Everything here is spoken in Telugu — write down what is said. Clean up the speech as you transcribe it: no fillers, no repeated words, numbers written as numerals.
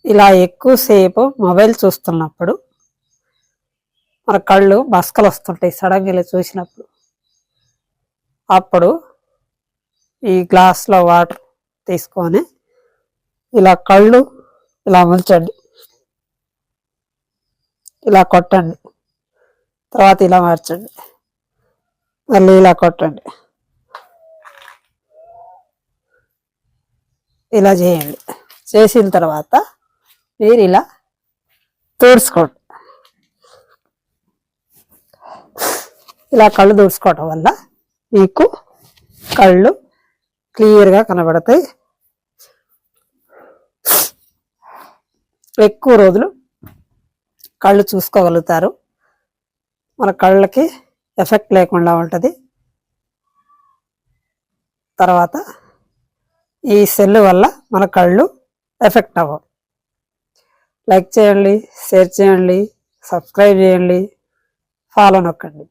ఇలా ఎక్కువసేపు మొబైల్ చూస్తున్నప్పుడు మన కళ్ళు మసకలు వస్తుంటాయి సడన్గా ఇలా చూసినప్పుడు. అప్పుడు ఈ గ్లాస్లో వాటర్ తీసుకొని ఇలా కళ్ళు ఇలా ఉంచండి, ఇలా కొట్టండి, తర్వాత ఇలా మార్చండి, మళ్ళీ ఇలా కొట్టండి, ఇలా చేయండి. చేసిన తర్వాత మీరు ఇలా తుడుచుకోండి. ఇలా కళ్ళు తుడుచుకోవటం వల్ల మీకు కళ్ళు క్లియర్గా కనబడతాయి. ఎక్కువ రోజులు కళ్ళు చూసుకోగలుగుతారు. మన కళ్ళకి ఎఫెక్ట్ లేకుండా ఉంటుంది. తర్వాత ఈ సెల్ వల్ల మన కళ్ళు ఎఫెక్ట్ అవ్వవు. లైక్ చేయండి, షేర్ చేయండి, సబ్స్క్రైబ్ చేయండి, ఫాలో నొక్కండి.